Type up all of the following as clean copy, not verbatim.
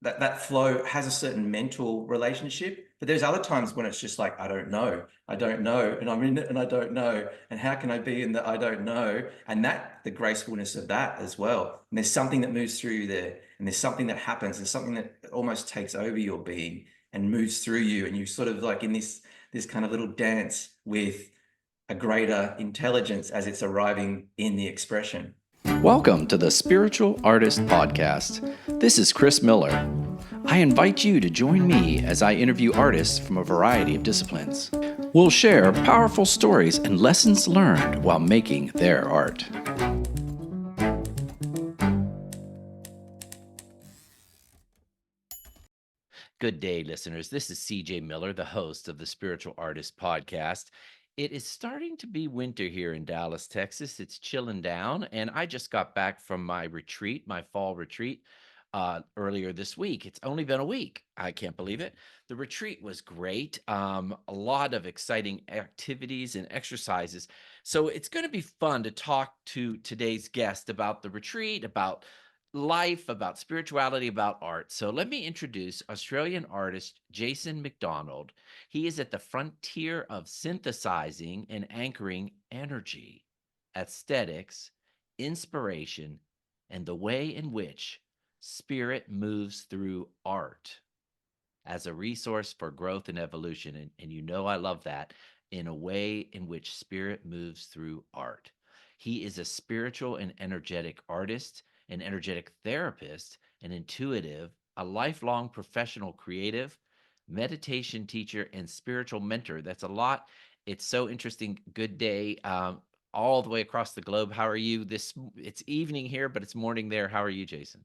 that flow has a certain mental relationship, but there's other times when it's just like, I don't know, and I'm in it and I don't know. And how can I be in the I don't know? And that the gracefulness of that as well. And there's something that moves through you there, and there's something that happens, there's something that almost takes over your being and moves through you, and you sort of like in this kind of little dance with a greater intelligence as it's arriving in the expression. Welcome to the Spiritual Artist Podcast. This is Chris Miller. I invite you to join me as I interview artists from a variety of disciplines. We'll share powerful stories and lessons learned while making their art. Good day, listeners. This is CJ Miller, the host of the Spiritual Artist Podcast. It is starting to be winter here in Dallas, Texas. It's chilling down, and I just got back from my retreat, my fall retreat, earlier this week. It's only been a week. I can't believe it. The retreat was great. A lot of exciting activities and exercises. So it's going to be fun to talk to today's guest about the retreat, about life, about spirituality, about art. So let me introduce Australian artist Jason McDonald. He is at the frontier of synthesizing and anchoring energy, aesthetics, inspiration, and the way in which spirit moves through art as a resource for growth and evolution. And you know, I love that, in a way in which spirit moves through art. He is a spiritual and energetic artist, an energetic therapist, an intuitive, a lifelong professional creative, meditation teacher, and spiritual mentor. That's a lot. It's so interesting. Good day. All the way across the globe. How are you? It's evening here, but it's morning there. How are you, Jason?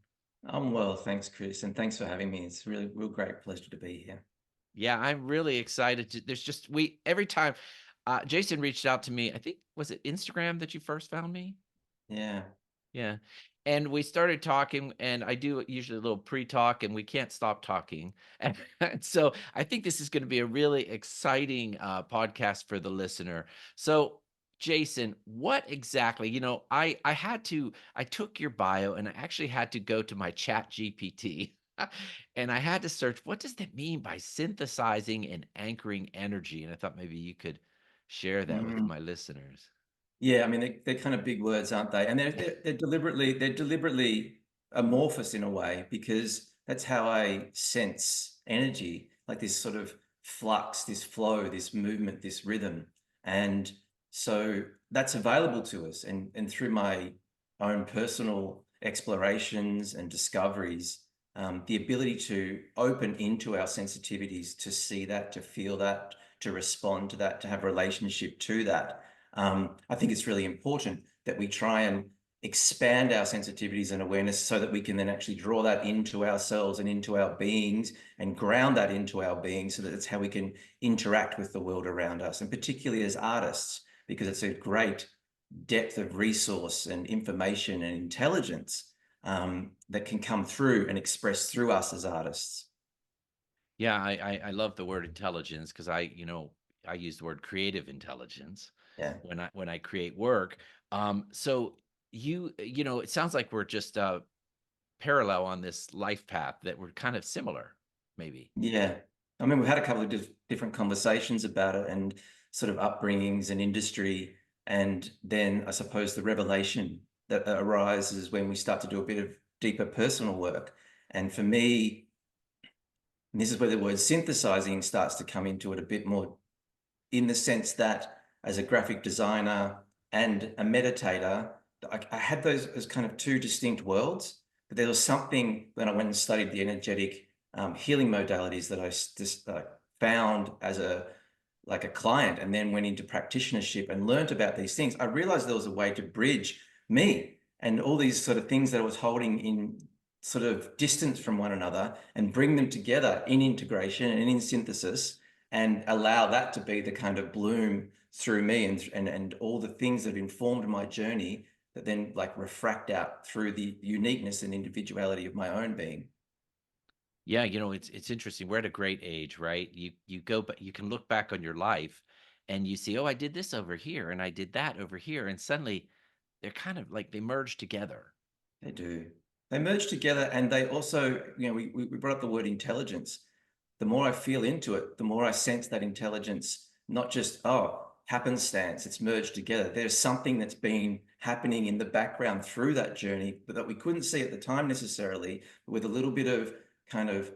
I'm well, thanks, Chris, and thanks for having me. It's really real great pleasure to be here. Yeah, I'm really excited to there's just we every time Jason reached out to me, I think was it Instagram that you first found me? Yeah. Yeah. And we started talking, and I do usually a little pre-talk, and we can't stop talking. And so I think this is going to be a really exciting podcast for the listener. So, Jason, what exactly, I took your bio and I actually had to go to my chat GPT and I had to search, what does that mean by synthesizing and anchoring energy? And I thought maybe you could share that with Mm. my listeners. Yeah, I mean they're kind of big words, aren't they? And they're deliberately amorphous in a way because that's how I sense energy, like this sort of flux, this flow, this movement, this rhythm. And so that's available to us. And through my own personal explorations and discoveries, the ability to open into our sensitivities, to see that, to feel that, to respond to that, to have a relationship to that. I think it's really important that we try and expand our sensitivities and awareness so that we can then actually draw that into ourselves and into our beings and ground that into our being so that that's how we can interact with the world around us, and particularly as artists, because it's a great depth of resource and information and intelligence that can come through and express through us as artists. Yeah, I love the word intelligence because I use the word creative intelligence Yeah. when I create work. So it sounds like we're just parallel on this life path that we're kind of similar, maybe. Yeah. I mean, we've had a couple of different conversations about it and sort of upbringings and industry. And then I suppose the revelation that arises when we start to do a bit of deeper personal work. And for me, and this is where the word synthesizing starts to come into it a bit more, in the sense that as a graphic designer and a meditator, I had those as kind of two distinct worlds. But there was something when I went and studied the energetic healing modalities that I just found as a client, and then went into practitionership and learned about these things. I realized there was a way to bridge me and all these sort of things that I was holding in sort of distance from one another and bring them together in integration and in synthesis, and allow that to be the kind of bloom through me, and all the things that have informed my journey that then like refract out through the uniqueness and individuality of my own being. Yeah, it's interesting. We're at a great age, right? You go, but you can look back on your life and you see, oh, I did this over here and I did that over here, and suddenly they're kind of like they merge together. They do. They merge together, and they also, we brought up the word intelligence. The more I feel into it, the more I sense that intelligence, not just, oh, happenstance, it's merged together. There's something that's been happening in the background through that journey, but that we couldn't see at the time necessarily, but with a little bit of kind of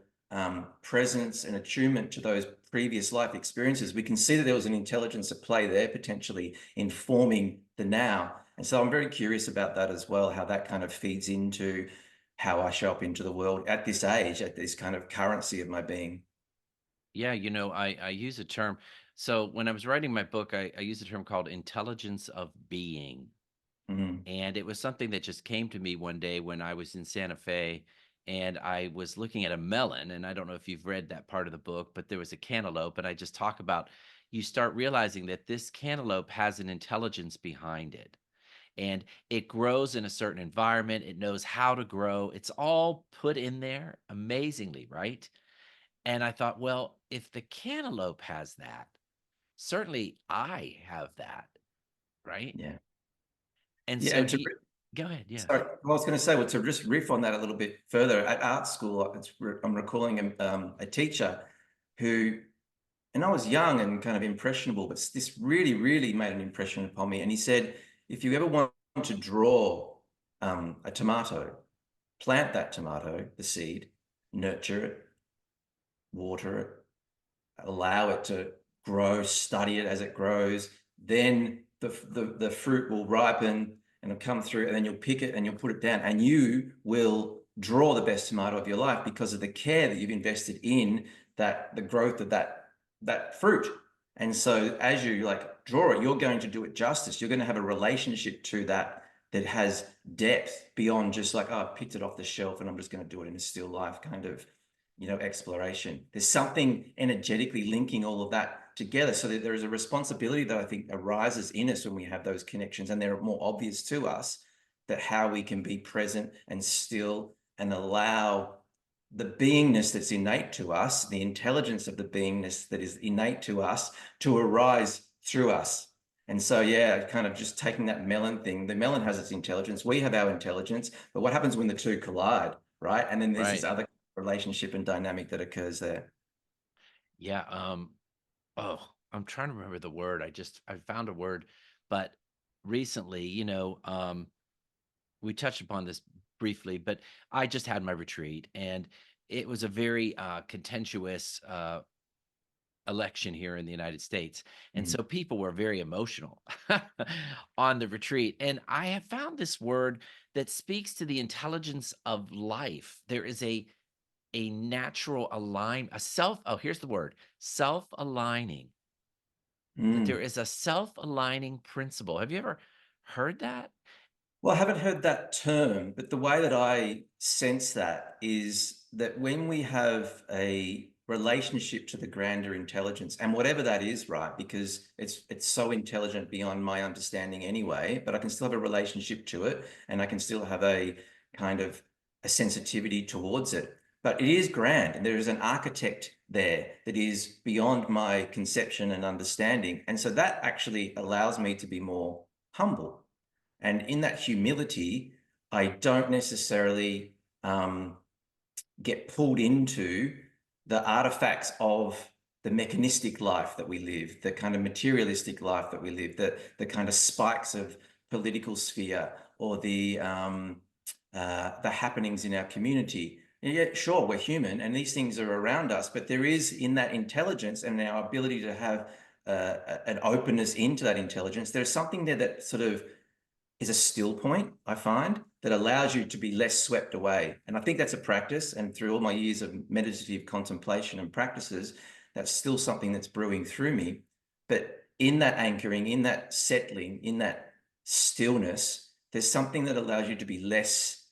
presence and attunement to those previous life experiences, we can see that there was an intelligence at play there potentially informing the now. And so I'm very curious about that as well, how that kind of feeds into how I show up into the world at this age, at this kind of currency of my being. Yeah, I use a term. So when I was writing my book, I used a term called intelligence of being. Mm, And it was something that just came to me one day when I was in Santa Fe and I was looking at a melon. And I don't know if you've read that part of the book, but there was a cantaloupe. And I just talk about you start realizing that this cantaloupe has an intelligence behind it. And it grows in a certain environment. It knows how to grow. It's all put in there amazingly, right? And I thought, well, if the cantaloupe has that, certainly I have that, right? yeah. And Yeah. so And do you, go ahead. Yeah. sorry, I was going to say, well, to just riff on that a little bit further, at art school, I'm recalling a teacher who, and I was young and kind of impressionable, but this really, really made an impression upon me. And he said, if you ever want to draw a tomato, plant that tomato, the seed, nurture it, water it, allow it to grow, study it as it grows. Then the fruit will ripen and it'll come through, and then you'll pick it and you'll put it down, and you will draw the best tomato of your life because of the care that you've invested in the growth of that fruit. And so as you like draw it, you're going to do it justice. You're going to have a relationship to that has depth beyond just like, oh, I picked it off the shelf and I'm just going to do it in a still life kind of exploration. There's something energetically linking all of that together, so that there is a responsibility that I think arises in us when we have those connections, and they're more obvious to us, that how we can be present and still and allow the beingness that's innate to us, the intelligence of the beingness that is innate to us, to arise through us. And so, yeah, kind of just taking that melon thing, the melon has its intelligence, we have our intelligence, but what happens when the two collide, right? And then there's this Right. other relationship and dynamic that occurs there. Yeah. Oh, I'm trying to remember the word. I found a word, but recently, we touched upon this briefly, but I just had my retreat and it was a very contentious election here in the United States. And Mm. so people were very emotional on the retreat. And I have found this word that speaks to the intelligence of life. There is a natural align a self oh, here's the word, self-aligning. That there Mm. is a self-aligning principle. Have you ever heard that? Well, I haven't heard that term, but the way that I sense that is that when we have a relationship to the grander intelligence, and whatever that is, right? Because it's so intelligent beyond my understanding anyway, but I can still have a relationship to it, and I can still have a kind of a sensitivity towards it. But it is grand, and there is an architect there that is beyond my conception and understanding. And so that actually allows me to be more humble, and in that humility, I don't necessarily get pulled into the artifacts of the mechanistic life that we live, the kind of materialistic life that we live, the kind of spikes of political sphere, or the happenings in our community. And yeah, sure, we're human and these things are around us, but there is, in that intelligence and our ability to have an openness into that intelligence, there's something there that sort of is a still point, I find, that allows you to be less swept away. And I think that's a practice. And through all my years of meditative contemplation and practices, that's still something that's brewing through me. But in that anchoring, in that settling, in that stillness, there's something that allows you to be less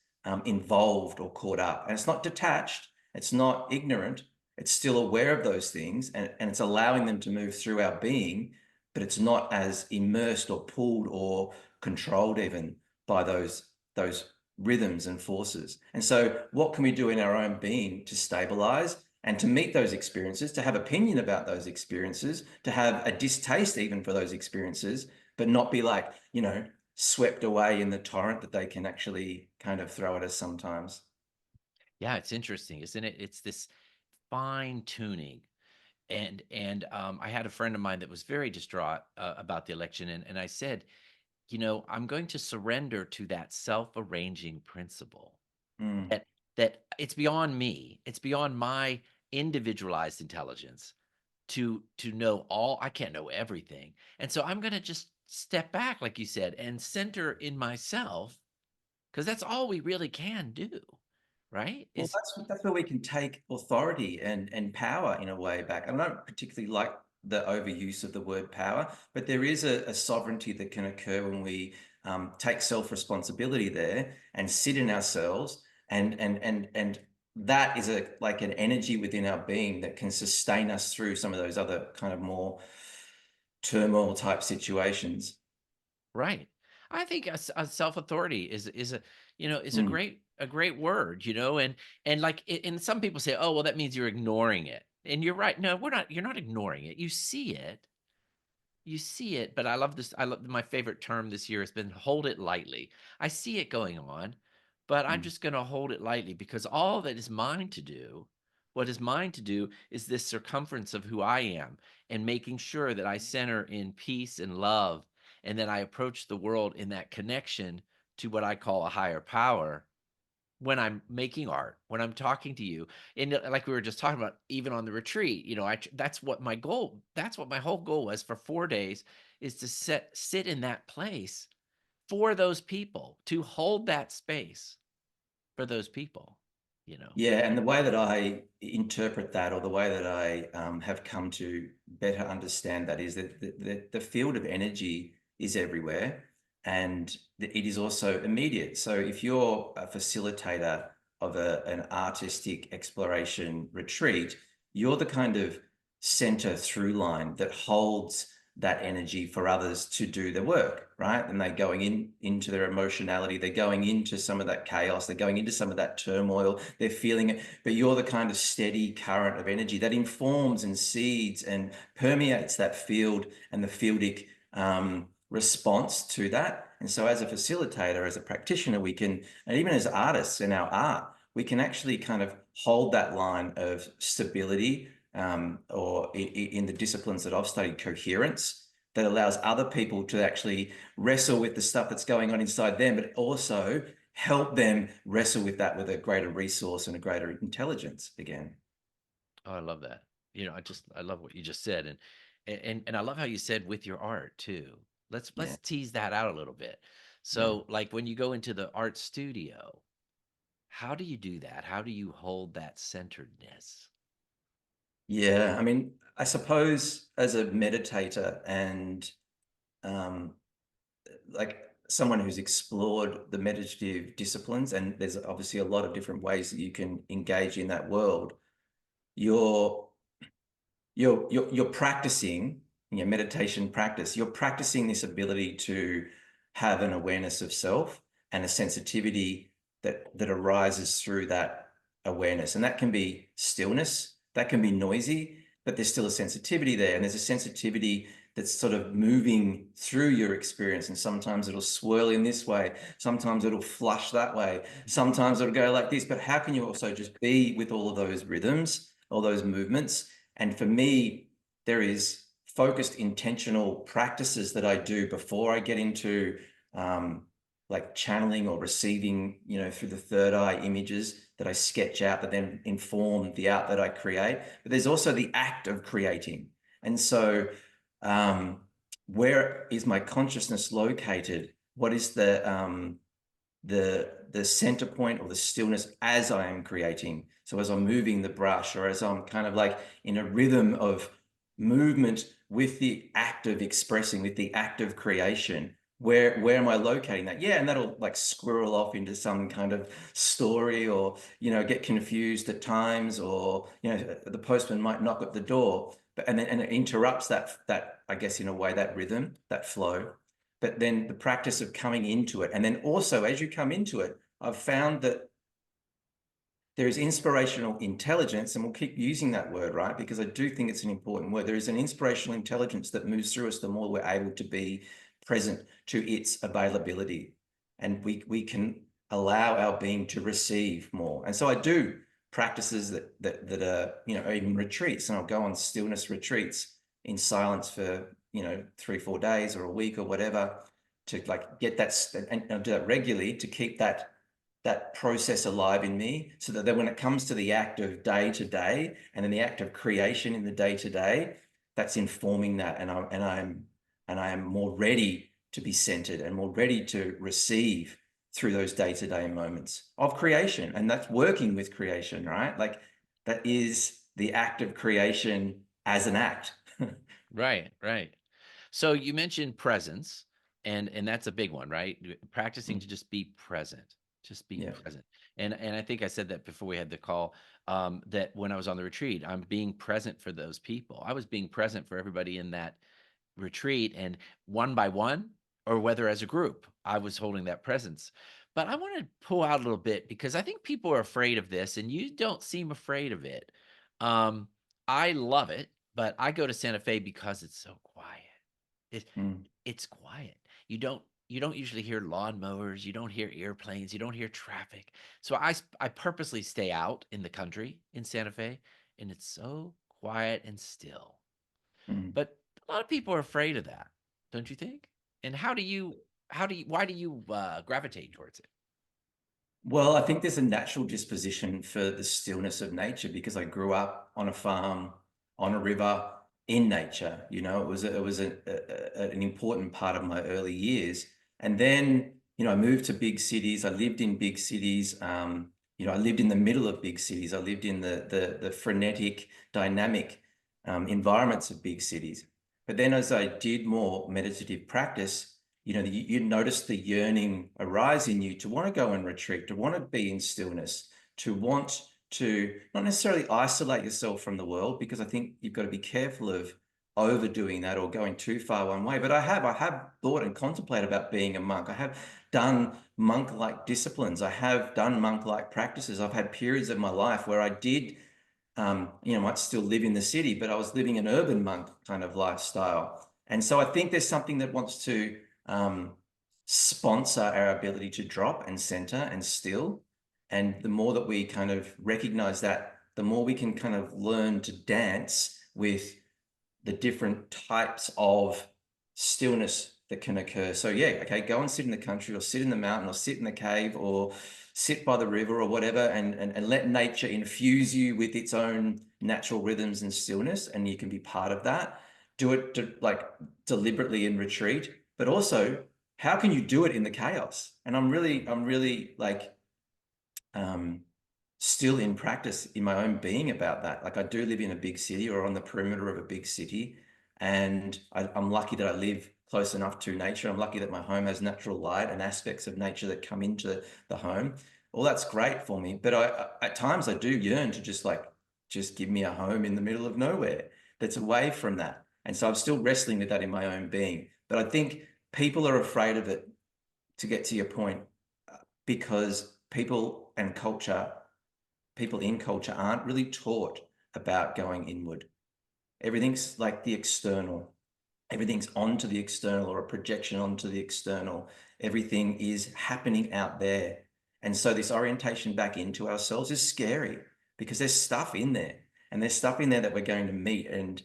involved or caught up. And it's not detached, it's not ignorant, it's still aware of those things, and it's allowing them to move through our being, but it's not as immersed or pulled or controlled even by those rhythms and forces. And so what can we do in our own being to stabilize and to meet those experiences, to have opinion about those experiences, to have a distaste even for those experiences, but not be like, swept away in the torrent that they can actually kind of throw at us sometimes. Yeah, it's interesting, isn't it? It's this fine tuning. And I had a friend of mine that was very distraught about the election, and I said, I'm going to surrender to that self-arranging principle. Mm. That it's beyond me. It's beyond my individualized intelligence to know all. I can't know everything. And so I'm gonna just step back, like you said, and center in myself, because that's all we really can do, right? Well, Is that's where we can take authority and power in a way back. I don't particularly like the overuse of the word power, but there is a sovereignty that can occur when we take self-responsibility there and sit in ourselves, and that is a like an energy within our being that can sustain us through some of those other kind of more turmoil type situations. right. I think a self-authority is a is a Mm. great word, and like and some people say, oh well, that means you're ignoring it. And you're right. No, we're not, you're not ignoring it. You see it, but I love this. I love my favorite term this year has been hold it lightly. I see it going on, but I'm Mm. just going to hold it lightly because all that is mine to do, what is mine to do is this circumference of who I am and making sure that I center in peace and love and that I approach the world in that connection to what I call a higher power when I'm making art, when I'm talking to you, and like we were just talking about, even on the retreat, that's what my goal. That's what my whole goal was for 4 days, is to sit in that place for those people, to hold that space for those people. You know. Yeah, and the way that I interpret that, or the way that I have come to better understand that, is that the field of energy is everywhere, and it is also immediate. So if you're a facilitator of an artistic exploration retreat, you're the kind of center through line that holds that energy for others to do the work, right? And they're going into their emotionality, they're going into some of that chaos, they're going into some of that turmoil, they're feeling it, but you're the kind of steady current of energy that informs and seeds and permeates that field and the fieldic response to that. And so as a facilitator, as a practitioner, we can, and even as artists in our art, we can actually kind of hold that line of stability, or in the disciplines that I've studied, coherence, that allows other people to actually wrestle with the stuff that's going on inside them, but also help them wrestle with that with a greater resource and a greater intelligence again. Oh, I love that. I love what you just said, and I love how you said with your art too. Yeah. Let's tease that out a little bit. Yeah. So, like when you go into the art studio, how do you do that? How do you hold that centeredness? Yeah. I mean, I suppose as a meditator and um, like someone who's explored the meditative disciplines, and there's obviously a lot of different ways that you can engage in that world, you're you're practicing in your meditation practice, you're practicing this ability to have an awareness of self and a sensitivity that arises through that awareness. And that can be stillness, that can be noisy, but there's still a sensitivity there. And there's a sensitivity that's sort of moving through your experience. And sometimes it'll swirl in this way, sometimes it'll flush that way, sometimes it'll go like this. But how can you also just be with all of those rhythms, all those movements? And for me, there is focused intentional practices that I do before I get into like channeling or receiving, through the third eye images that I sketch out that then inform the art that I create. But there's also the act of creating. And so um, where is my consciousness located? What is the center point or the stillness as I am creating? So as I'm moving the brush, or as I'm kind of like in a rhythm of movement with the act of expressing, with the act of creation, where am I locating that? Yeah, and that'll like squirrel off into some kind of story, or get confused at times, or the postman might knock at the door, but and it interrupts that I guess in a way that rhythm, that flow. But then the practice of coming into it, and then also as you come into it, I've found that there is inspirational intelligence, and we'll keep using that word, right? Because I do think it's an important word. There is an inspirational intelligence that moves through us the more we're able to be present to its availability, and we can allow our being to receive more. And so I do practices that are, even retreats, and I'll go on stillness retreats in silence for 3-4 days or a week or whatever, to like get that, and I'll do that regularly to keep that process alive in me, so that then when it comes to the act of day to day, and then the act of creation in the day to day, that's informing that, and I am more ready to be centered and more ready to receive through those day to day moments of creation. And that's working with creation, right? Like, that is the act of creation as an act. Right, right. So you mentioned presence, and that's a big one, right? Practicing to just be present, just being Yeah. present. And I think I said that before we had the call, that when I was on the retreat, I'm being present for those people. I was being present for everybody in that retreat, and one by one, or whether as a group, I was holding that presence. But I want to pull out a little bit because I think people are afraid of this, and you don't seem afraid of it. Um, I love it, but I go to Santa Fe because it's so quiet. It, Mm, it's quiet. You don't usually hear lawnmowers, you don't hear airplanes, you don't hear traffic. So I purposely stay out in the country in Santa Fe, and it's so quiet and still. mm. But a lot of people are afraid of that, don't you think? And why do you gravitate towards it? Well, I think there's a natural disposition for the stillness of nature, because I grew up on a farm, on a river, in nature. An important part of my early years. And then, I moved to big cities. I lived in big cities. I lived in the middle of big cities. I lived in the frenetic, dynamic environments of big cities. But then, as I did more meditative practice, you notice the yearning arise in you to want to go and retreat, to want to be in stillness, to want to not necessarily isolate yourself from the world, because I think you've got to be careful of overdoing that or going too far one way. But I have thought and contemplated about being a monk. I have done monk-like disciplines. I have done monk-like practices. I've had periods of my life where I did, might still live in the city, but I was living an urban monk kind of lifestyle. And so I think there's something that wants to um, sponsor our ability to drop and center and still. And the more that we kind of recognize that, the more we can kind of learn to dance with the different types of stillness that can occur. So yeah, okay, go and sit in the country, or sit in the mountain, or sit in the cave, or sit by the river, or whatever, and let nature infuse you with its own natural rhythms and stillness, and you can be part of that. Do it like deliberately in retreat, but also, how can you do it in the chaos? And I'm really like um still in practice in my own being about that. Like, I do live in a big city, or on the perimeter of a big city, and I'm lucky that I live close enough to nature. I'm lucky that my home has natural light and aspects of nature that come into the home. All that's great for me, but at times I do yearn to just give me a home in the middle of nowhere that's away from that. And so I'm still wrestling with that in my own being. But I think people are afraid of it, to get to your point, because people in culture aren't really taught about going inward. Everything's like the external. Everything's onto the external, or a projection onto the external. Everything is happening out there. And so this orientation back into ourselves is scary, because there's stuff in there, and there's stuff in there that we're going to meet. And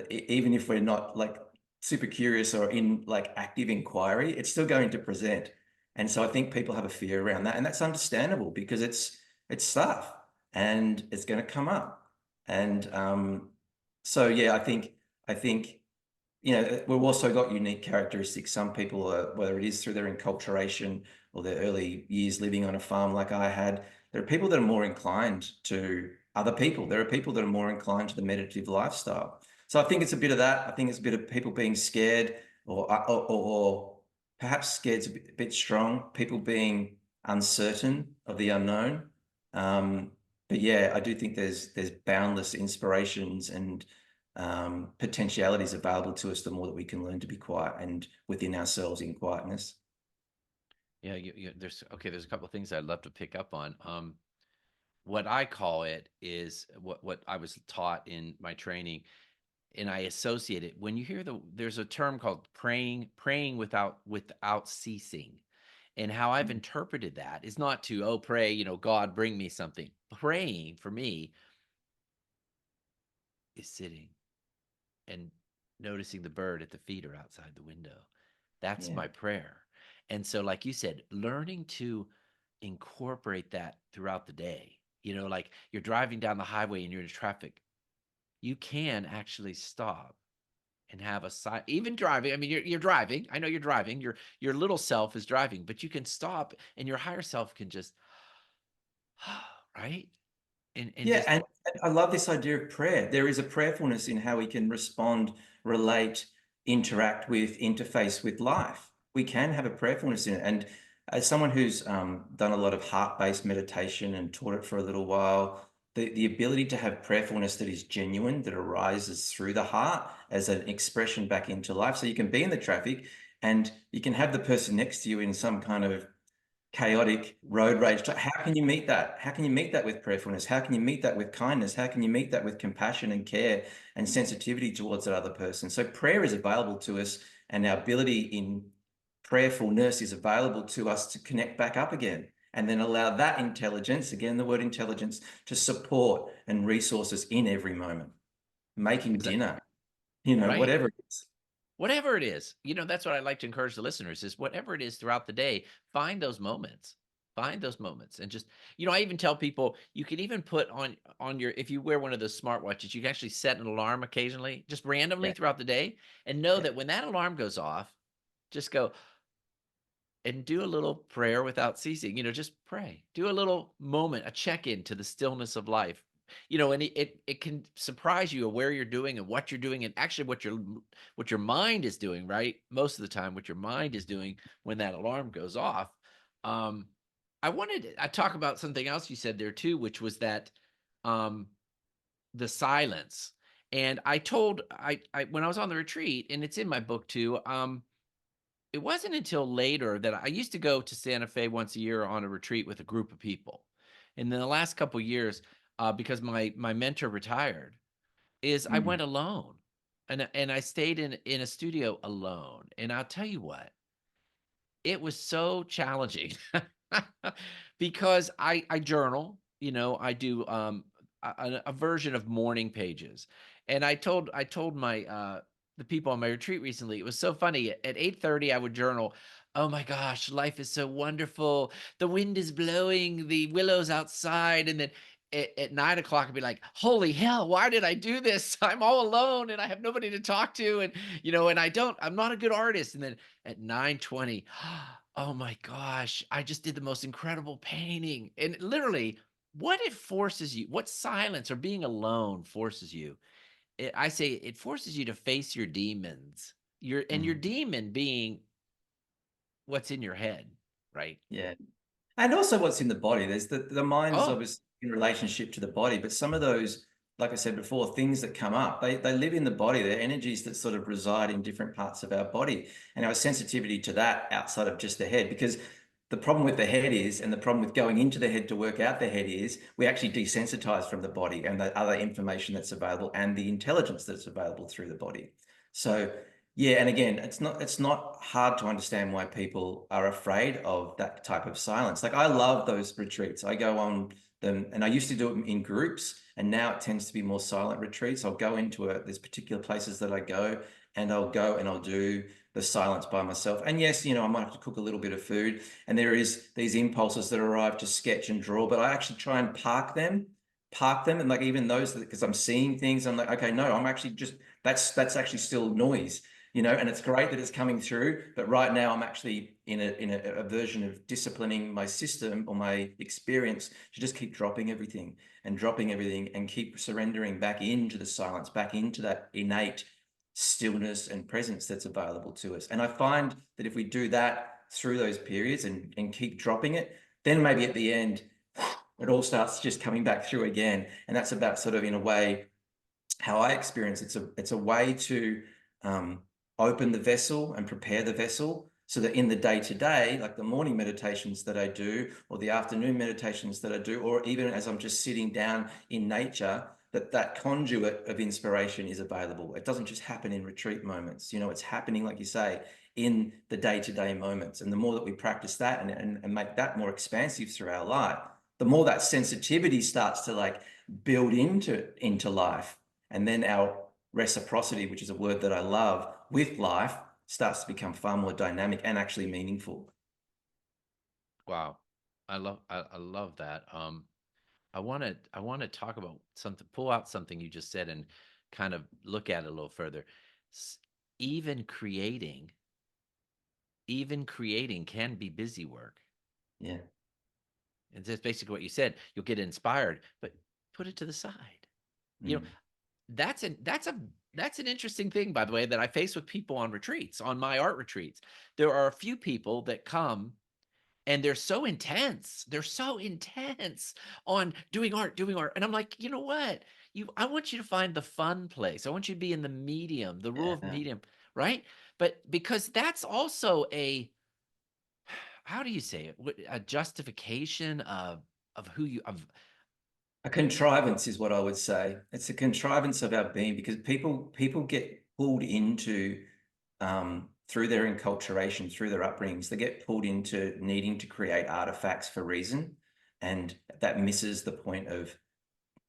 even if we're not like super curious or in like active inquiry, it's still going to present. And so I think people have a fear around that, and that's understandable, because it's stuff, and it's going to come up. And so yeah, I think we've also got unique characteristics. Some people are, whether it is through their enculturation or their early years living on a farm like I had, there are people that are more inclined to other people. There are people that are more inclined to the meditative lifestyle. So I think it's a bit of that. I think it's a bit of people being scared, or perhaps scared's a bit strong, people being uncertain of the unknown. Um, but yeah, I do think there's boundless inspirations and potentialities available to us, the more that we can learn to be quiet and within ourselves in quietness. Yeah, there's okay. There's a couple of things I'd love to pick up on. What I call it is what I was taught in my training. and I associate it. When you hear there's a term called praying without ceasing. And how I've Mm. interpreted that is not to, oh, pray, God, bring me something. Praying for me is sitting and noticing the bird at the feeder outside the window. That's Yeah. my prayer. And so, like you said, learning to incorporate that throughout the day. Like you're driving down the highway and you're in traffic, you can actually stop and have a side, even driving. I mean, you're driving. I know you're driving. Your little self is driving, but you can stop and your higher self can just, right? And Yeah, just and I love this idea of prayer. There is a prayerfulness in how we can respond, relate, interact with, interface with life. We can have a prayerfulness in it. And as someone who's done a lot of heart-based meditation and taught it for a little while, the ability to have prayerfulness that is genuine, that arises through the heart as an expression back into life. So you can be in the traffic and you can have the person next to you in some kind of chaotic road rage. How can you meet that? How can you meet that with prayerfulness? How can you meet that with kindness? How can you meet that with compassion and care and sensitivity towards that other person? So prayer is available to us, and our ability in prayerfulness is available to us to connect back up again, and then allow that intelligence, again, the word intelligence, to support and resource us in every moment. Making exa- dinner, right. whatever it is. Whatever it is, that's what I like to encourage the listeners is whatever it is throughout the day, find those moments. Find those moments and just, I even tell people you can even put on your, if you wear one of those smartwatches, you can actually set an alarm occasionally, just randomly Yeah, throughout the day, and know yeah. that when that alarm goes off, just go and do a little prayer without ceasing. Just pray. Do a little moment, a check-in to the stillness of life. And it can surprise you of where you're doing and what you're doing, and actually what your mind is doing, right? Most of the time, what your mind is doing when that alarm goes off. Um, I talk about something else you said there too, which was that um the silence. And I when I was on the retreat, and it's in my book too, it wasn't until later that I used to go to Santa Fe once a year on a retreat with a group of people. And then the last couple years, because my mentor retired, is I Mm. went alone, and I stayed in a studio alone. And I'll tell you what, it was so challenging because I journal, I do a version of morning pages. And I told my the people on my retreat recently, it was so funny. At 8:30 I would journal, "Oh my gosh, life is so wonderful. The wind is blowing, the willows outside." And then at 9 o'clock I'd be like, "Holy hell, why did I do this? I'm all alone and I have nobody to talk to." And and I'm not a good artist. And then at 9:20, oh my gosh, I just did the most incredible painting. And literally, what silence or being alone forces you. I say it forces you to face your demons. Your Mm. demon being what's in your head, right? Yeah. And also what's in the body. There's the mind is Oh, obviously in relationship to the body, but some of those, like I said before, things that come up, they live in the body. They're energies that sort of reside in different parts of our body, and our sensitivity to that outside of just the head. Because the problem with the head is, and the problem with going into the head to work out the head is, we actually desensitize from the body and the other information that's available and the intelligence that's available through the body. So yeah, and again, it's not hard to understand why people are afraid of that type of silence. Like I love those retreats. I go on them, and I used to do them in groups, and now it tends to be more silent retreats. I'll go into there's particular places that I go, and I'll go and I'll do the silence by myself. And yes, I might have to cook a little bit of food, and there is these impulses that arrive to sketch and draw, but I actually try and park them, and like even those, because I'm seeing things, I'm like, okay, no, I'm actually just that's actually still noise, and it's great that it's coming through. But right now, I'm actually in a version of disciplining my system or my experience to just keep dropping everything and keep surrendering back into the silence, back into that innate stillness and presence that's available to us. And I find that if we do that through those periods and keep dropping it, then maybe at the end, it all starts just coming back through again. And that's about sort of, in a way, how I experience it's a way to um, open the vessel and prepare the vessel so that in the day to day, like the morning meditations that I do, or the afternoon meditations that I do, or even as I'm just sitting down in nature, that conduit of inspiration is available. It doesn't just happen in retreat moments. It's happening, like you say, in the day-to-day moments. And the more that we practice that and make that more expansive through our life, the more that sensitivity starts to like build into life. And then our reciprocity, which is a word that I love, with life starts to become far more dynamic and actually meaningful. Wow. I love that. I want to talk about something, pull out something you just said and kind of look at it a little further. S- Even creating can be busy work. Yeah. And that's basically what you said. You'll get inspired, but put it to the side. You know, Mm. that's an interesting thing, by the way, that I face with people on retreats, on my art retreats. There are a few people that come and they're so intense. They're so intense on doing art. And I'm like, you know what? I want you to find the fun place. I want you to be in the medium, the rule of Yeah. medium, right? But because that's also how do you say it? A justification of who you of A contrivance is what I would say. It's a contrivance of our being because people get pulled into through their enculturation, through their upbringings, they get pulled into needing to create artifacts for reason, and that misses the point of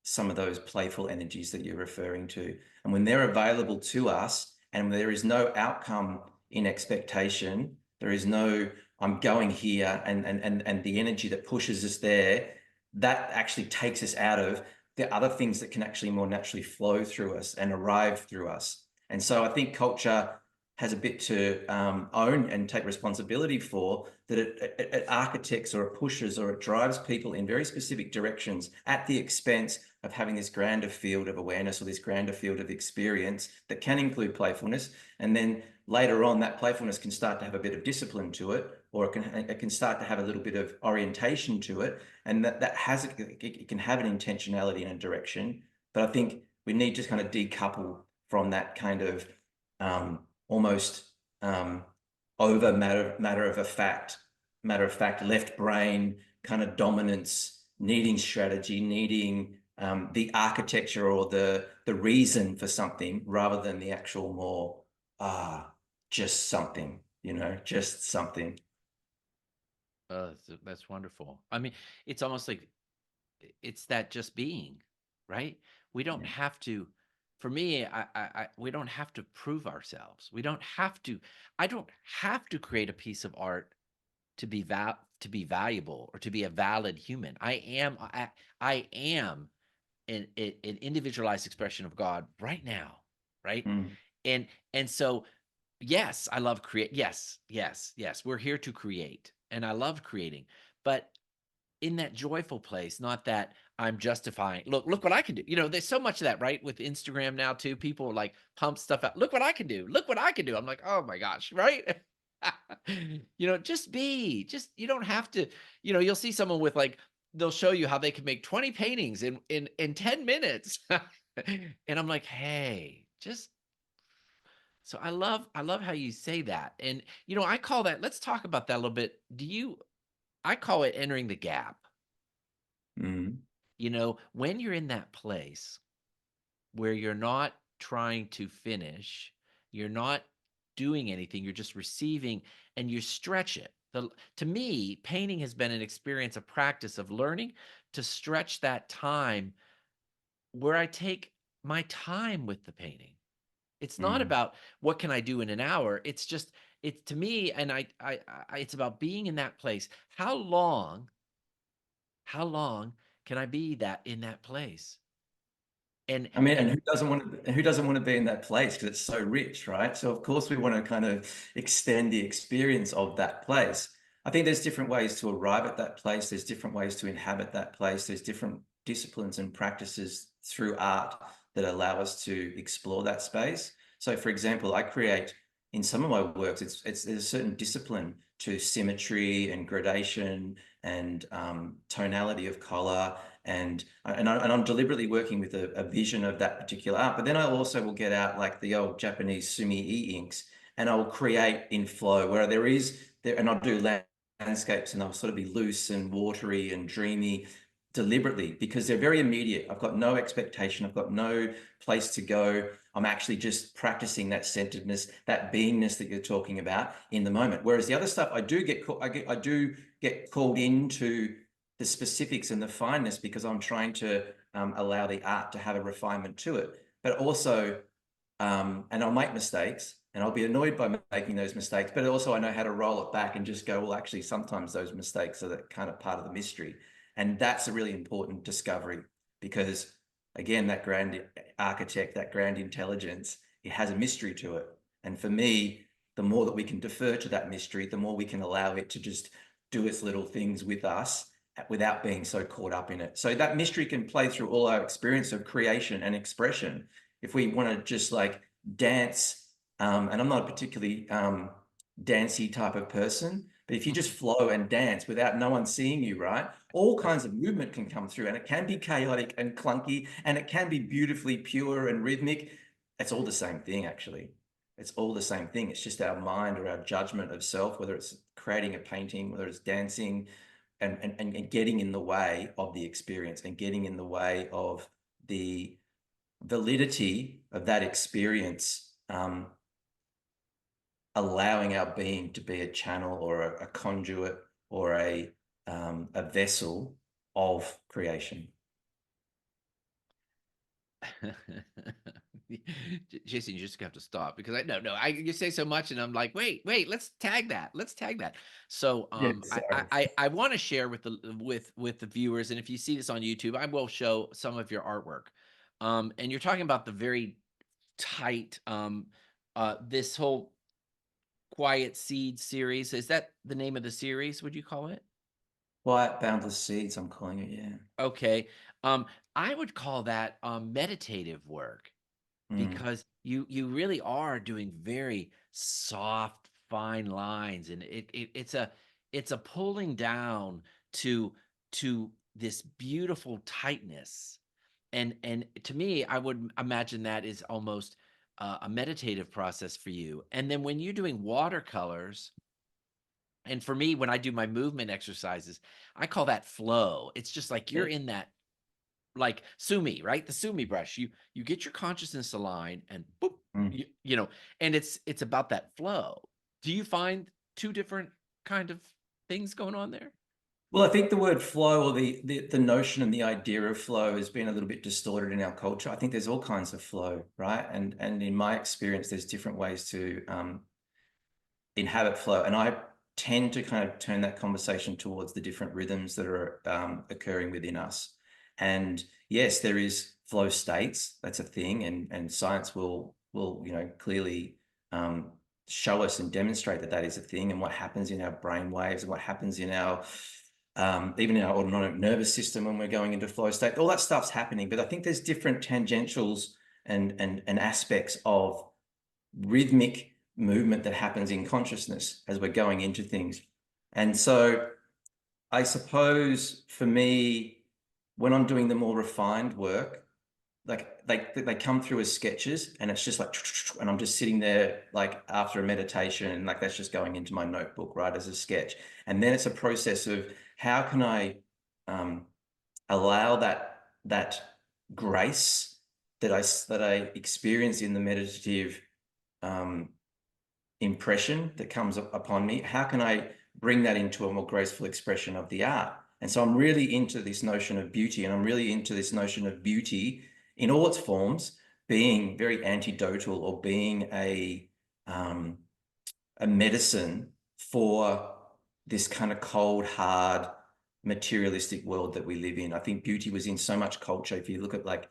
some of those playful energies that you're referring to. And when they're available to us and there is no outcome in expectation, there is no, I'm going here and the energy that pushes us there, that actually takes us out of the other things that can actually more naturally flow through us and arrive through us. And so I think culture has a bit to own and take responsibility for, that it architects or it pushes or it drives people in very specific directions at the expense of having this grander field of awareness or this grander field of experience that can include playfulness. And then later on, that playfulness can start to have a bit of discipline to it, or it can start to have a little bit of orientation to it. And it can have an intentionality and a direction. But I think we need to kind of decouple from that kind of almost over matter of fact, left brain kind of dominance, needing strategy, needing the architecture or the reason for something rather than the actual more just something, just something. that's wonderful. I mean, it's almost like it's that just being, right? We don't Yeah. have to, for me, we don't have to prove ourselves. We don't have to, I don't have to create a piece of art to be valuable or to be a valid human. I am an individualized expression of God right now, right? Mm. And so yes, I love create. Yes, yes, yes. We're here to create, and I love creating, but in that joyful place, not that I'm justifying. Look what I can do. There's so much of that, right? With Instagram now too. People like pump stuff out. Look what I can do. Look what I can do. I'm like, oh my gosh, right? Just be. Just you don't have to. You'll see someone with like they'll show you how they can make 20 paintings in 10 minutes. And I'm like, hey, just so I love how you say that. And I call that, let's talk about that a little bit. I call it entering the gap. Mm. When you're in that place where you're not trying to finish, you're not doing anything, you're just receiving and you stretch it. To me, painting has been an experience, a practice of learning to stretch that time where I take my time with the painting. It's not Mm. about what can I do in an hour. It's to me, and it's about being in that place. How long can I be that in that place? And I mean, and and who doesn't want to be in that place because it's so rich, right? So of course we want to kind of extend the experience of that place. I think there's different ways to arrive at that place. There's different ways to inhabit that place. There's different disciplines and practices through art that allow us to explore that space. So for example, I create in some of my works, there's a certain discipline to symmetry and gradation and tonality of color and I'm deliberately working with a vision of that particular art. But then I also will get out like the old Japanese sumi e-inks and I will create in flow where and I'll do landscapes and they'll sort of be loose and watery and dreamy. deliberately because they're very immediate. I've got no expectation. I've got no place to go. I'm actually just practicing that centeredness, that beingness that you're talking about in the moment. Whereas the other stuff, I do get called into the specifics and the fineness because I'm trying to allow the art to have a refinement to it. But also, and I'll make mistakes and I'll be annoyed by making those mistakes, but also I know how to roll it back and just go, well, actually, sometimes those mistakes are that kind of part of the mystery. And that's a really important discovery because, again, that grand architect, that grand intelligence, it has a mystery to it. And for me, the more that we can defer to that mystery, the more we can allow it to just do its little things with us without being so caught up in it. So that mystery can play through all our experience of creation and expression. If we want to just like dance, and I'm not a particularly dancey type of person, but if you just flow and dance without no one seeing you, right? All kinds of movement can come through and it can be chaotic and clunky and it can be beautifully pure and rhythmic. It's all the same thing, actually. It's all the same thing. It's just our mind or our judgment of self, whether it's creating a painting, whether it's dancing, and getting in the way of the experience and getting in the way of the validity of that experience, allowing our being to be a channel or a conduit or a vessel of creation. Jason, you just have to stop because you say so much, and I'm like, wait, let's tag that. Let's tag that. So, Yeah, sorry. I want to share with the viewers, and if you see this on YouTube, I will show some of your artwork. And you're talking about the very tight, this whole Quiet Seed series. Is that the name of the series? Would you call it? Quiet, boundless seeds, I'm calling it, yeah. Okay. I would call that meditative work. Mm. Because you really are doing very soft, fine lines, and it's a pulling down to this beautiful tightness, and to me, I would imagine that is almost a meditative process for you. And then when you're doing watercolors, and for me, when I do my movement exercises, I call that flow. It's just like Yeah. you're in that like sumi, right? The sumi brush. You get your consciousness aligned and boop, Mm. and it's about that flow. Do you find two different kind of things going on there? Well, I think the word flow or the notion and the idea of flow has been a little bit distorted in our culture. I think there's all kinds of flow, right? And in my experience, there's different ways to inhabit flow. And I tend to kind of turn that conversation towards the different rhythms that are occurring within us. And yes, there is flow states. That's a thing, and science will clearly show us and demonstrate that that is a thing, and what happens in our brain waves and what happens in our even in our autonomic nervous system when we're going into flow state. All that stuff's happening, but I think there's different tangentials and aspects of rhythmic movement that happens in consciousness as we're going into things. And so I suppose for me, when I'm doing the more refined work, like they come through as sketches and it's just like, and I'm just sitting there like after a meditation and like that's just going into my notebook, right, as a sketch. And then it's a process of how can I allow that grace that I experience in the meditative impression that comes upon me, how can I bring that into a more graceful expression of the art? And so I'm really into this notion of beauty, and I'm really into this notion of beauty in all its forms being very antidotal or being a medicine for this kind of cold, hard, materialistic world that we live in. I think beauty was in so much culture. If you look at like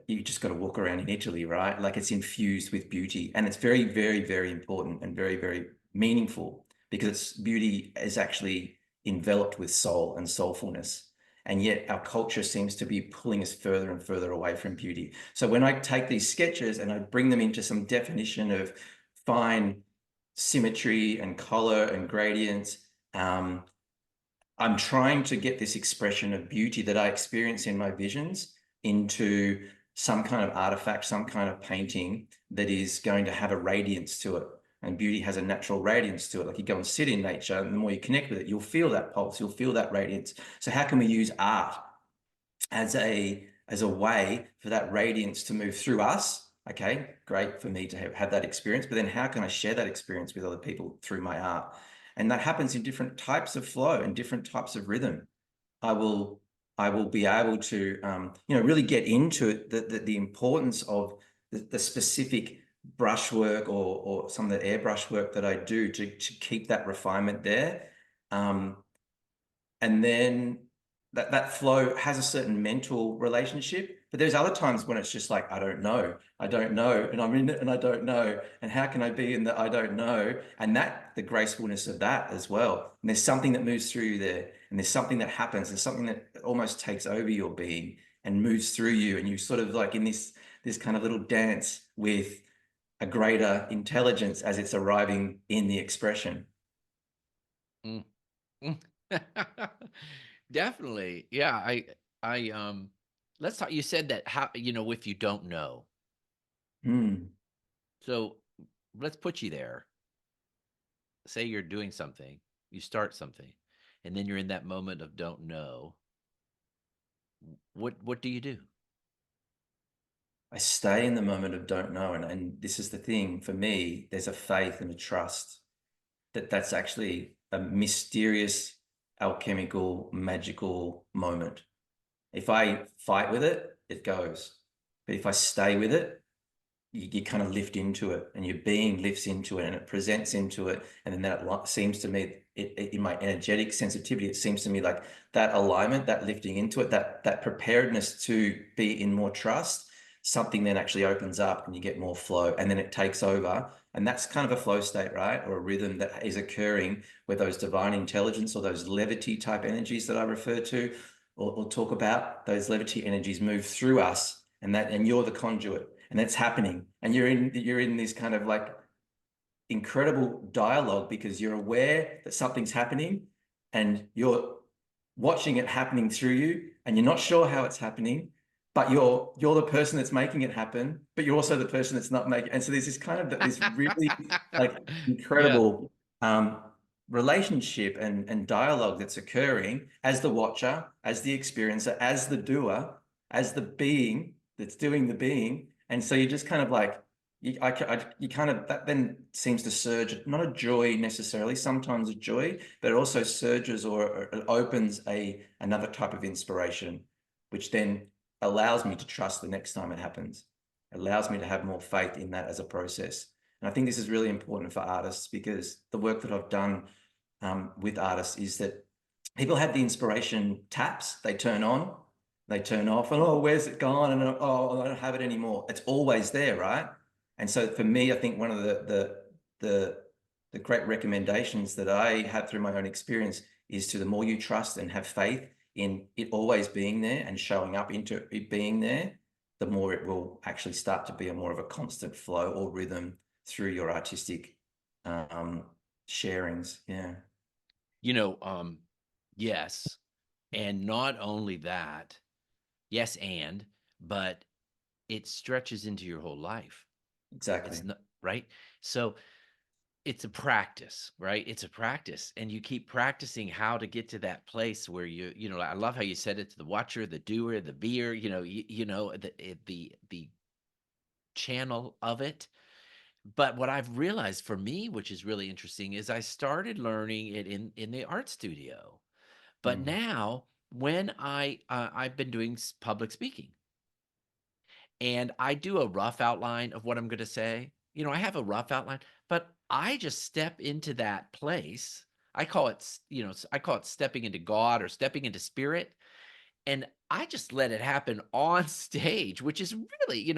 you just got to walk around in Italy, right? Like it's infused with beauty, and it's very, very, very important and very, very meaningful because it's beauty is actually enveloped with soul and soulfulness. And yet our culture seems to be pulling us further and further away from beauty. So when I take these sketches and I bring them into some definition of fine symmetry and color and gradients, I'm trying to get this expression of beauty that I experience in my visions into some kind of artifact, some kind of painting that is going to have a radiance to it, and beauty has a natural radiance to it. Like you go and sit in nature, and the more you connect with it, you'll feel that pulse, you'll feel that radiance. So how can we use art as a way for that radiance to move through us? Okay, great for me to have that experience, but then how can I share that experience with other people through my art? And that happens in different types of flow and different types of rhythm. I will I will be able to really get into the importance of the specific brushwork or some of the airbrush work that I do to keep that refinement there. Um, and then that flow has a certain mental relationship, but there's other times when it's just like, I don't know, and I'm in it and I don't know, and how can I be in the I don't know, and that the gracefulness of that as well. And there's something that moves through you there, and there's something that happens, there's something that almost takes over your being and moves through you, and you sort of like in this kind of little dance with a greater intelligence as it's arriving in the expression. Mm. Mm. Definitely. Yeah, let's talk. You said that how, if you don't know. Hmm. So let's put you there. Say you're doing something, you start something, and then you're in that moment of don't know. What do you do? I stay in the moment of don't know. And this is the thing for me, there's a faith and a trust that that's actually a mysterious, alchemical, magical moment. If I fight with it, it goes. But if I stay with it, you kind of lift into it and your being lifts into it and it presents into it. And then that seems to me, in my energetic sensitivity, it seems to me like that alignment, that lifting into it, that preparedness to be in more trust, something then actually opens up and you get more flow and then it takes over. And that's kind of a flow state, right? Or a rhythm that is occurring where those divine intelligence or those levity type energies that I refer to or talk about, those levity energies move through us and you're the conduit and that's happening. And you're in this kind of like incredible dialogue because you're aware that something's happening and you're watching it happening through you and you're not sure how it's happening, but you're the person that's making it happen, but you're also the person that's not making it. And so there's this kind of this really like Yeah. incredible relationship and dialogue that's occurring as the watcher, as the experiencer, as the doer, as the being that's doing the being. And so you're just kind of like you kind of that then seems to surge, not a joy necessarily, sometimes a joy, but it also surges or it opens another type of inspiration, which then allows me to trust the next time it happens. It allows me to have more faith in that as a process. And I think this is really important for artists because the work that I've done with artists is that people have the inspiration taps, they turn on, they turn off, and oh, where's it gone? And oh, I don't have it anymore. It's always there, right? And so for me, I think one of the great recommendations that I have through my own experience is to the more you trust and have faith in it always being there and showing up into it being there, the more it will actually start to be a more of a constant flow or rhythm through your artistic um, sharings. Yeah, You know, yes. And not only that, yes, but it stretches into your whole life. It's exactly. not right. So it's a practice, right? It's a practice. And you keep practicing how to get to that place where I love how you said it to the watcher, the doer, the beer, the channel of it. But what I've realized for me, which is really interesting, is I started learning it in the art studio. But Mm, now when I've been doing public speaking and I do a rough outline of what I'm going to say. I have a rough outline, but I just step into that place. I call it, I call it stepping into God or stepping into spirit. And I just let it happen on stage, which is really,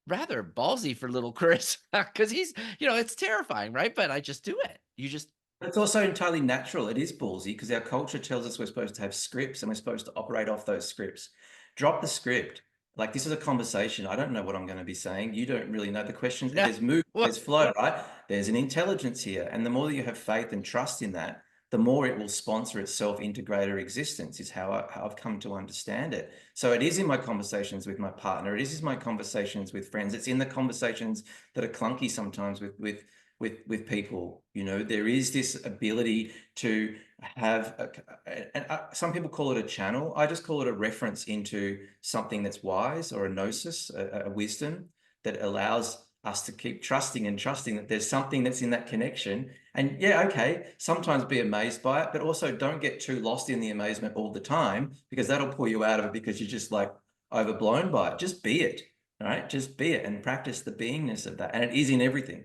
rather ballsy for little Chris because it's terrifying, right? But I just do it. You just, It's also entirely natural. It is ballsy because our culture tells us we're supposed to have scripts and we're supposed to operate off those scripts. Drop the script. Like this is a conversation. I don't know what I'm going to be saying. You don't really know the questions. no. There's movement, Well, there's flow, right? There's an intelligence here. And the more that you have faith and trust in that, the more it will sponsor itself into greater existence, is how I've come to understand it. So it is in my conversations with my partner. It is in my conversations with friends. It's in the conversations that are clunky sometimes with with people. You know, there is this ability to have and some people call it a channel. I just call it a reference into something that's wise, or a gnosis, a wisdom that allows us to keep trusting and trusting that there's something that's in that connection. And yeah, okay, sometimes be amazed by it, but also don't get too lost in the amazement all the time, because that'll pull you out of it, because you're just like overblown by it. Just be it, right? Just be it and practice the beingness of that. And it is in everything,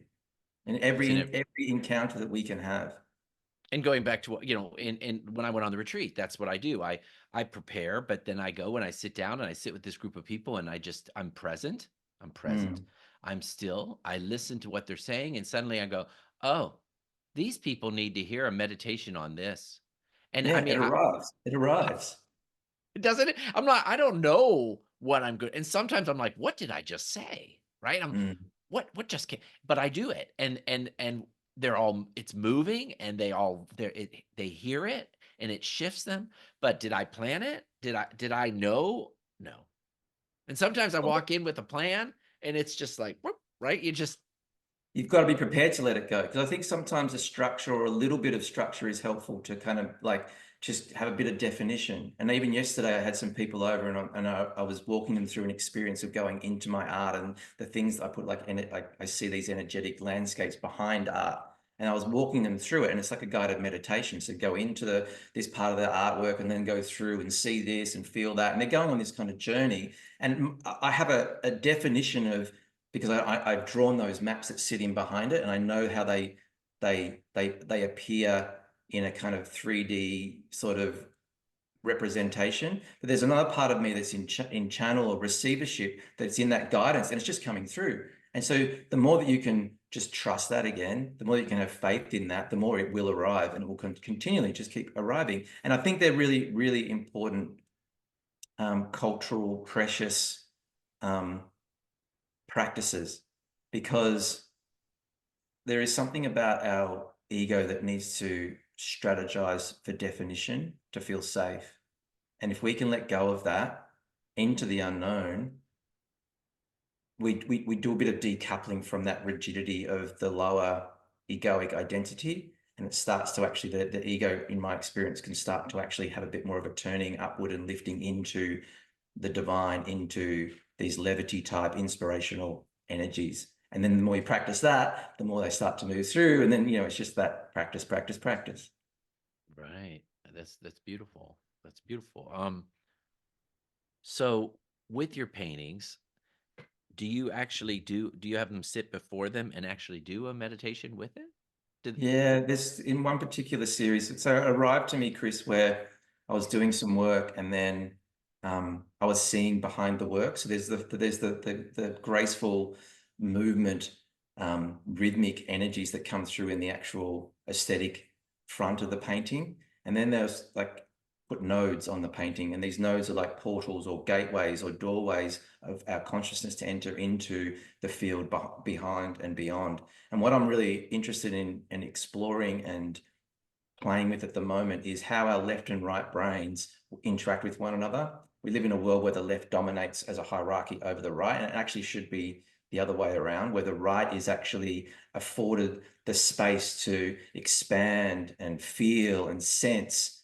in It's in it. every encounter that we can have. And going back to what, and when I went on the retreat, that's what I do. I prepare, but then I go and I sit down and I sit with this group of people and I'm present. I'm present. Mm. I'm still. I listen to what they're saying, and suddenly I go, "Oh, these people need to hear a meditation on this." And Yeah, I it mean, arrives. It arrives. doesn't it? I don't know what I'm good. And sometimes I'm like, what did I just say? Right? Mm. What just came? But I do it. And they're all, it's moving, and they hear it, and it shifts them. But did I plan it? Did I know? No. And sometimes I walk in with a plan, and it's just like, whoop, right? You just You've got to be prepared to let it go, because I think sometimes a structure, or a little bit of structure, is helpful to kind of like just have a bit of definition. And even yesterday, I had some people over, and I was walking them through an experience of going into my art and the things that I put, like in it. Like, I see these energetic landscapes behind art, and I was walking them through it, and it's like a guided meditation. So go into this part of the artwork, and then go through and see this and feel that, and they're going on this kind of journey. And I have a definition of, because I've drawn those maps that sit in behind it, and I know how they appear in a kind of 3D sort of representation. But there's another part of me that's in channel or receivership, that's in that guidance, and it's just coming through. And so the more that you can just trust that again, the more you can have faith in that, the more it will arrive, and it will continually just keep arriving. And I think they're really, really important, cultural, precious, um, practices, because there is something about our ego that needs to strategize for definition to feel safe. And if we can let go of that into the unknown, we do a bit of decoupling from that rigidity of the lower egoic identity. And it starts to actually, the ego, in my experience, can start to actually have a bit more of a turning upward and lifting into the divine, into these levity type inspirational energies. And then the more you practice that, the more they start to move through. And then, it's just that practice, practice, practice. right. That's beautiful. That's beautiful. So with your paintings, do you have them sit before them and actually do a meditation with it? Did Yeah, this in one particular series. So it arrived to me, Chris, where I was doing some work, and then I was seeing behind the work. So there's the graceful movement, rhythmic energies that come through in the actual aesthetic front of the painting. And then there's like, put nodes on the painting, and these nodes are like portals or gateways or doorways of our consciousness to enter into the field behind and beyond. And what I'm really interested in and exploring and playing with at the moment is how our left and right brains interact with one another. We live in a world where the left dominates as a hierarchy over the right, and it actually should be the other way around, where the right is actually afforded the space to expand and feel and sense,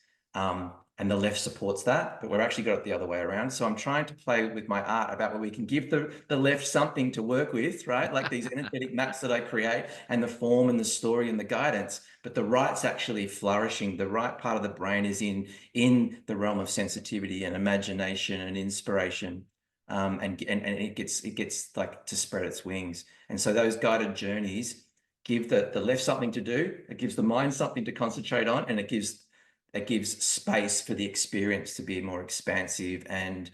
and the left supports that, but we're actually got it the other way around. So I'm trying to play with my art about where we can give the left something to work with, right? Like these energetic maps that I create, and the form and the story and the guidance, but the right's actually flourishing. The right part of the brain is in the realm of sensitivity and imagination and inspiration. And it gets like to spread its wings. And so those guided journeys give the left something to do, it gives the mind something to concentrate on, and it gives space for the experience to be more expansive. And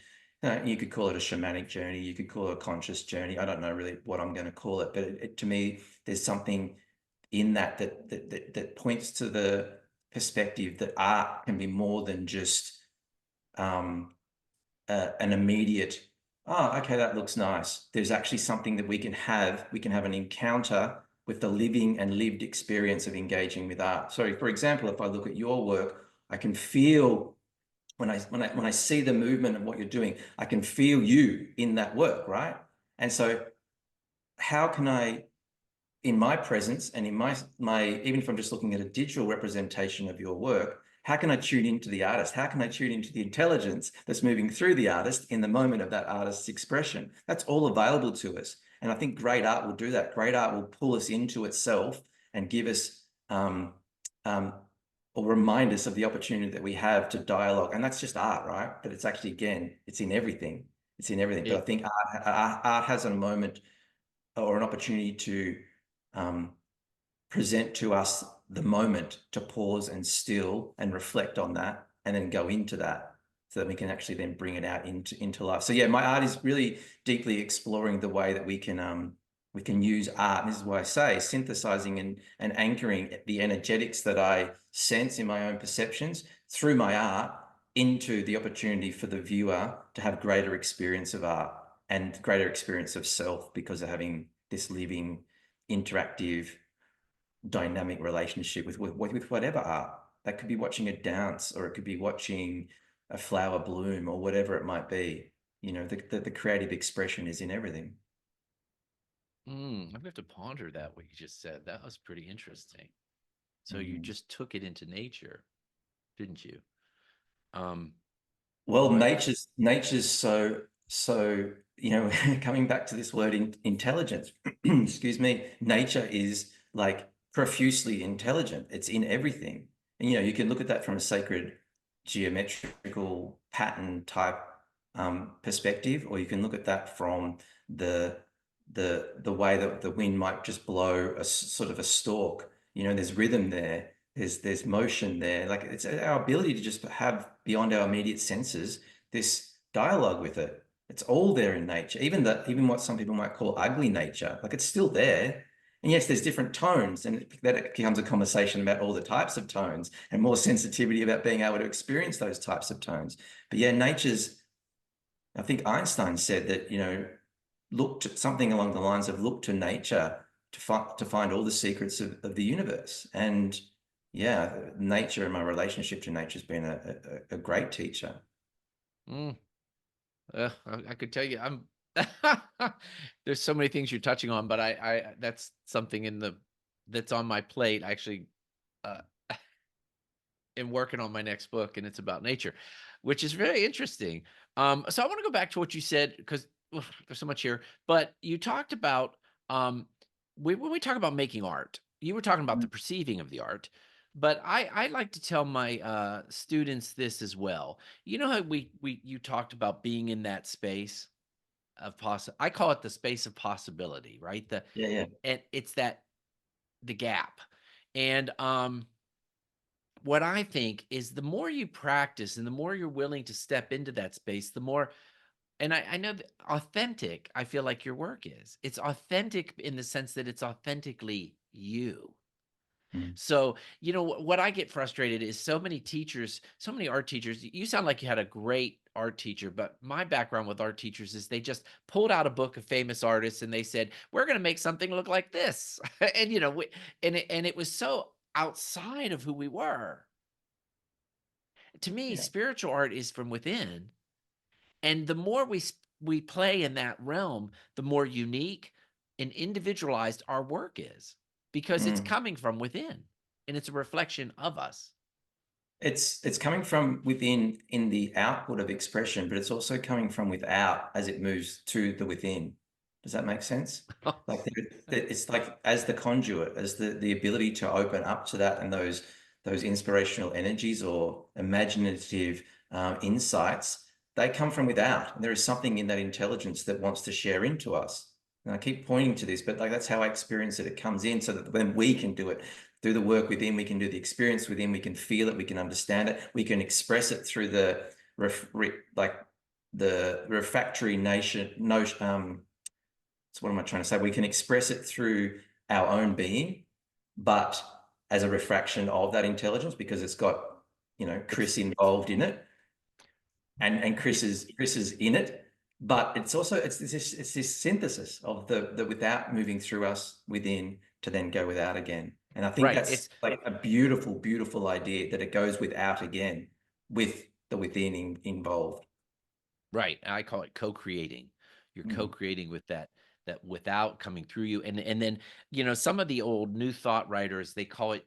you could call it a shamanic journey, you could call it a conscious journey. I don't know really what I'm going to call it, but to me, there's something in that points to the perspective that art can be more than just an immediate, oh, okay, that looks nice. There's actually something that we can have an encounter with the living and lived experience of engaging with art. So for example, if I look at your work, I can feel, when I see the movement of what you're doing, I can feel you in that work, right? And so how can I in my presence and in my even if I'm just looking at a digital representation of your work, how can I tune into the artist? How can I tune into the intelligence that's moving through the artist in the moment of that artist's expression? That's all available to us. And I think great art will do that. Great art will pull us into itself and give us um, or remind us of the opportunity that we have to dialogue. And that's just art, right? But it's actually, again, it's in everything. It's in everything. But I It think art has a moment or an opportunity to um, present to us the moment to pause and still and reflect on that and then go into that so that we can actually then bring it out into life. So yeah, my art is really deeply exploring the way that we can use art. And this is why I say synthesizing and anchoring the energetics that I sense in my own perceptions through my art into the opportunity for the viewer to have greater experience of art and greater experience of self because of having this living, interactive, dynamic relationship with whatever art. That could be watching a dance, or it could be watching a flower bloom, or whatever it might be. You know, the creative expression is in everything. I'm gonna have to ponder that what you just said. That was pretty interesting. So you Mm. just took it into nature, didn't you? Um, Well, what? nature's so you know, coming back to this word intelligence, excuse me, nature is like profusely intelligent. It's in everything. And you know, you can look at that from a sacred geometrical pattern type perspective, or you can look at that from the the way that the wind might just blow a sort of a stalk. You know, there's rhythm there, there's motion there. Like it's our ability to just have beyond our immediate senses this dialogue with it. It's all there in nature, even what some people might call ugly nature. Like it's still there. And yes, there's different tones, and that it becomes a conversation about all the types of tones and more sensitivity about being able to experience those types of tones. But yeah, I think Einstein said that, you know, look to something along the lines of look to nature to find all the secrets of the universe. And yeah, nature and my relationship to nature has been a great teacher. Mm, I could tell you, I'm. There's so many things you're touching on, but I that's something in the that's on my plate. I actually, uh, am working on my next book, and it's about nature, which is very interesting. So I want to go back to what you said because there's so much here. But you talked about when we talk about making art, you were talking about the perceiving of the art. But I like to tell my students this as well. You know how we you talked about being in that space of I call it the space of possibility, right? Yeah, yeah. And it's that the gap. And what I think is the more you practice and the more you're willing to step into that space, the more, and I know that authentic, I feel like your work is. It's authentic in the sense that it's authentically you. Mm. So, you know, what I get frustrated is so many teachers, so many art teachers. You sound like you had a great art teacher, but my background with art teachers is they just pulled out a book of famous artists and they said, "We're going to make something look like this." And you know, and it was so outside of who we were. To me, Yeah. spiritual art is from within, and the more we play in that realm, the more unique and individualized our work is because it's Mm. coming from within and it's a reflection of us. It's coming from within in the output of expression, but it's also coming from without as it moves to the within. Does that make sense? Like it's like as the conduit, as the ability to open up to that and those inspirational energies or imaginative insights, they come from without. And there is something in that intelligence that wants to share into us. And I keep pointing to this, but like that's how I experience it. It comes in so that when we can do it, do the work within, we can do the experience within, we can feel it, we can understand it, we can express it through the like the refractory nation notion. So what am I trying to say? We can express it through our own being, but as a refraction of that intelligence because it's got, you know, It's Chris involved in it, and yeah, Chris is in it, but it's also it's this synthesis of the without moving through us within to then go without again. And I think right. that's It's like a beautiful, beautiful idea that it goes without again with the within involved. right. I call it co-creating. You're Mm. co-creating with that that without coming through you. And then, some of the old New Thought writers, they call it,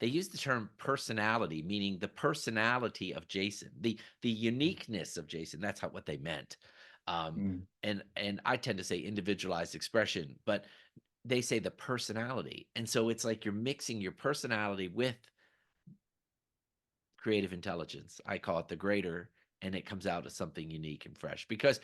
they use the term personality, meaning the personality of Jason, the uniqueness of Jason. That's what they meant. Um, Mm. and I tend to say individualized expression, but they say the personality. And so it's like you're mixing your personality with creative intelligence. I call it the greater, and it comes out as something unique and fresh. Because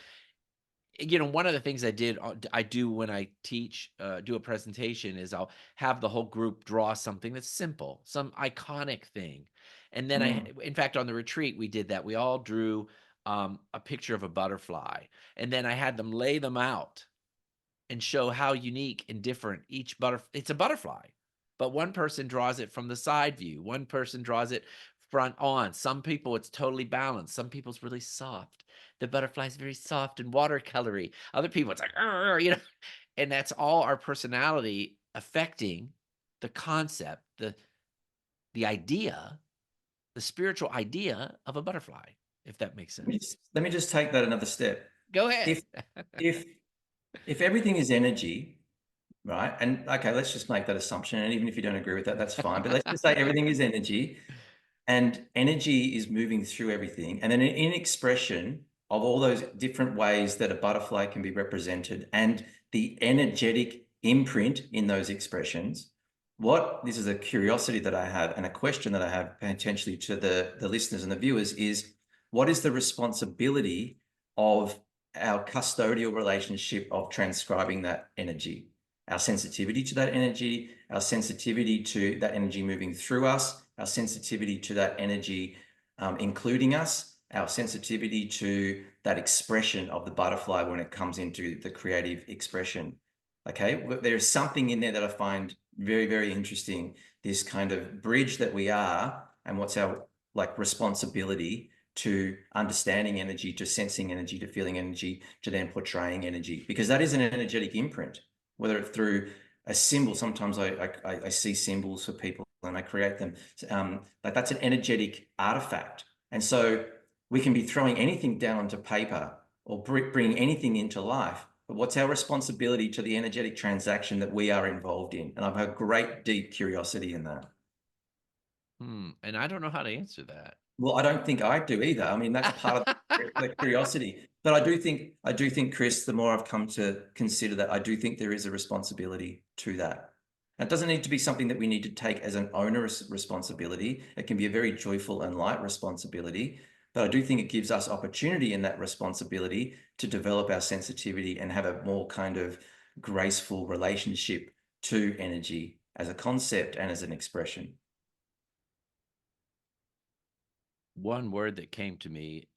one of the things I do when I teach, do a presentation, is I'll have the whole group draw something that's simple, some iconic thing. And then Mm. in fact, on the retreat, we did that. We all drew a picture of a butterfly, and then I had them lay them out and show how unique and different each butterfly. It's a butterfly, but one person draws it from the side view. One person draws it front on. Some people, it's totally balanced. Some people's really soft. The butterfly's very soft and watercolory. Other people, it's like, and that's all our personality affecting the concept, the idea, the spiritual idea of a butterfly, if that makes sense. Let me just take that another step. Go ahead. If if if everything is energy, right? And okay, let's just make that assumption. And even if you don't agree with that, that's fine. But let's just say everything is energy, and energy is moving through everything. And then in expression of all those different ways that a butterfly can be represented and the energetic imprint in those expressions, this is a curiosity that I have and a question that I have potentially to the listeners and the viewers is, what is the responsibility of our custodial relationship of transcribing that energy? Our sensitivity to that energy, our sensitivity to that energy moving through us, our sensitivity to that energy including us, our sensitivity to that expression of the butterfly when it comes into the creative expression. Okay, there's something in there that I find very, very interesting. This kind of bridge that we are, and what's our responsibility to understanding energy, to sensing energy, to feeling energy, to then portraying energy, because that is an energetic imprint, whether it's through a symbol. Sometimes I see symbols for people and I create them. That's an energetic artifact. And so we can be throwing anything down onto paper or bringing anything into life. But what's our responsibility to the energetic transaction that we are involved in? And I've had great, deep curiosity in that. And I don't know how to answer that. Well, I don't think I do either. I mean, that's part of the curiosity. But I do think, Chris, the more I've come to consider that, I do think there is a responsibility to that. It doesn't need to be something that we need to take as an onerous responsibility. It can be a very joyful and light responsibility. But I do think it gives us opportunity in that responsibility to develop our sensitivity and have a more kind of graceful relationship to energy as a concept and as an expression. One word that came to me,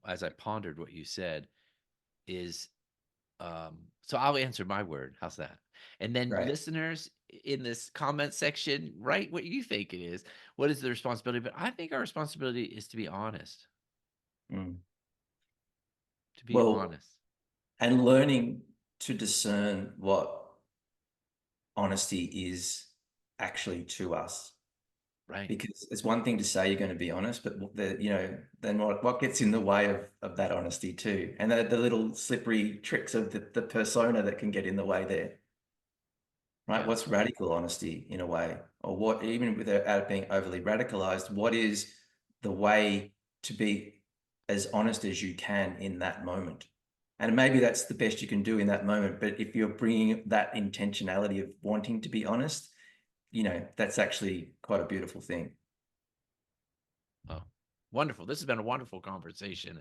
as I pondered what you said, is, so I'll answer my word. How's that? And then Right. listeners in this comment section, write what you think it is. What is the responsibility? But I think our responsibility is to be honest. Mm. To be Well, honest. and learning to discern what honesty is actually to us. Right. Because it's one thing to say you're going to be honest, but then what gets in the way of that honesty too? And the little slippery tricks of the persona that can get in the way there, right? Yeah. What's radical honesty in a way? Or what, even without being overly radicalized, what is the way to be as honest as you can in that moment? And maybe that's the best you can do in that moment. But if you're bringing that intentionality of wanting to be honest, that's actually quite a beautiful thing. Oh, wonderful. This has been a wonderful conversation.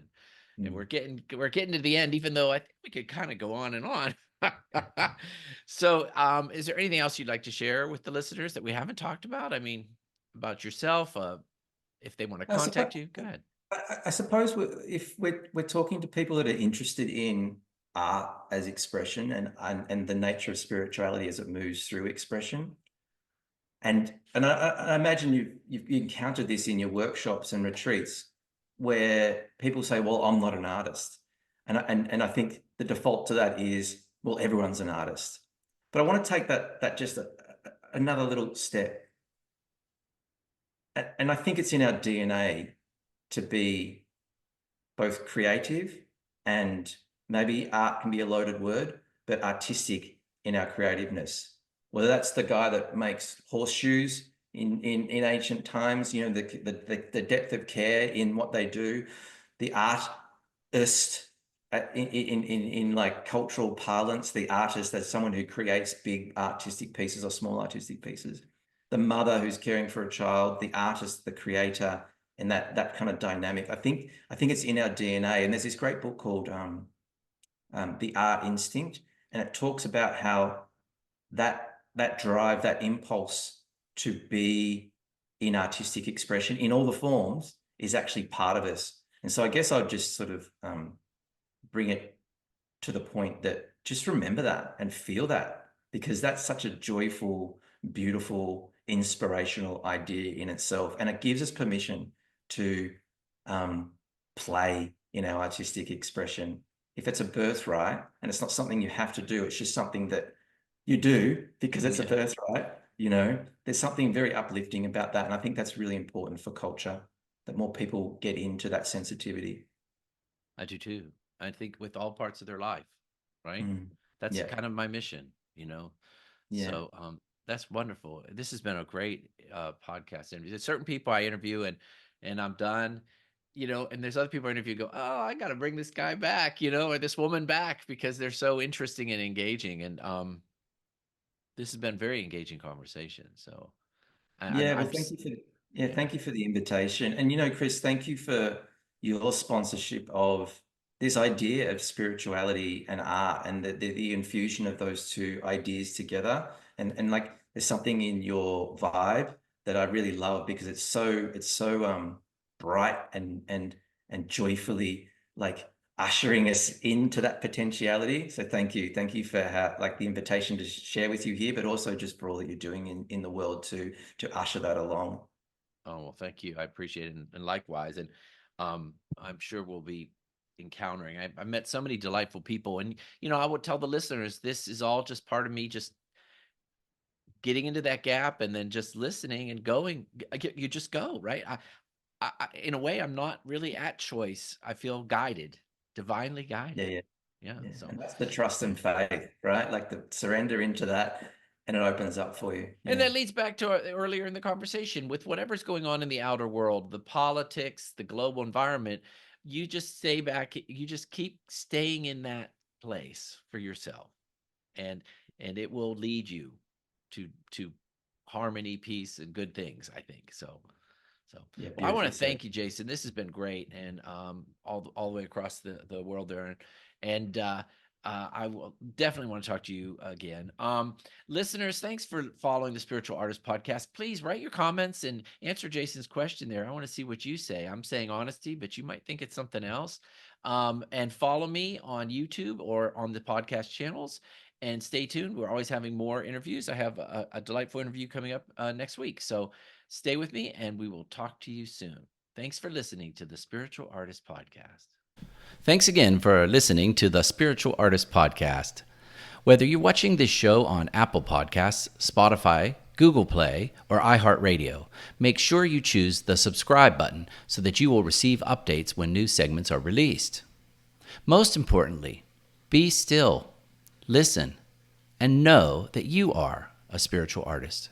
And Mm. we're getting to the end, even though I think we could kind of go on and on. So, is there anything else you'd like to share with the listeners that we haven't talked about? I mean, about yourself, if they want to I suppose, contact you, go ahead. I suppose if we're talking to people that are interested in art as expression and the nature of spirituality as it moves through expression, and I imagine you've encountered this in your workshops and retreats where people say, "Well, I'm not an artist," and I think the default to that is, "Well, everyone's an artist." But I want to take that just another little step, and I think it's in our DNA to be both creative, and maybe art can be a loaded word, but artistic in our creativeness. Whether that's the guy that makes horseshoes in ancient times, you know, the depth of care in what they do, the artist in like cultural parlance, the artist as someone who creates big artistic pieces or small artistic pieces. The mother who's caring for a child, the artist, the creator, and that kind of dynamic. I think it's in our DNA. And there's this great book called The Art Instinct, and it talks about how that drive, that impulse to be in artistic expression in all the forms is actually part of us. And so I guess I'd just sort of bring it to the point that just remember that and feel that, because that's such a joyful, beautiful, inspirational idea in itself. And it gives us permission to play in our artistic expression. If it's a birthright and it's not something you have to do, it's just something that you do because it's a birthright, you know, there's something very uplifting about that. And I think that's really important for culture, that more people get into that sensitivity. I do too. I think with all parts of their life, right? Mm. That's Yeah. kind of my mission, you know. Yeah. So that's wonderful. This has been a great podcast interview. There's certain people I interview and I'm done, you know, and there's other people I interview go, oh, I got to bring this guy back, you know, or this woman back because they're so interesting and engaging. And this has been very engaging conversation. So Yeah, well, thank you for yeah, thank you for the invitation. And you know, Chris, thank you for your sponsorship of this idea of spirituality and art, and the infusion of those two ideas together. And like there's something in your vibe that I really love, because it's so bright and joyfully like ushering us into that potentiality. So thank you. Thank you for like the invitation to share with you here, but also just for all that you're doing in the world to usher that along. oh, well, thank you. I appreciate it. And likewise. And I'm sure we'll be encountering. I met so many delightful people. And, you know, I would tell the listeners this is all just part of me just getting into that gap and then just listening and going. You just go, right? In a way, I'm not really at choice. I feel guided, divinely Yeah, guided. yeah, Yeah. yeah. So, And that's the trust and faith, right? Like the surrender into that, and it opens up for you. and Yeah, that leads back to earlier in the conversation with whatever's going on in the outer world, the politics, the global environment. You just stay back. You just keep staying in that place for yourself, and it will lead you to harmony, peace, and good things. I think so. So, yeah, well, I want beautifully to said. thank you, Jason. This has been great, and all the way across the world there, and I will definitely want to talk to you again. Listeners, thanks for following the Spiritual Artist Podcast. Please write your comments and answer Jason's question there. I want to see what you say. I'm saying honesty, but you might think it's something else. And follow me on YouTube or on the podcast channels. And stay tuned. We're always having more interviews. I have a delightful interview coming up next week. So stay with me and we will talk to you soon. Thanks for listening to the Spiritual Artist Podcast. Thanks again for listening to the Spiritual Artist Podcast. Whether you're watching this show on Apple Podcasts, Spotify, Google Play, or iHeartRadio, make sure you choose the subscribe button so that you will receive updates when new segments are released. Most importantly, be still, listen, and know that you are a spiritual artist.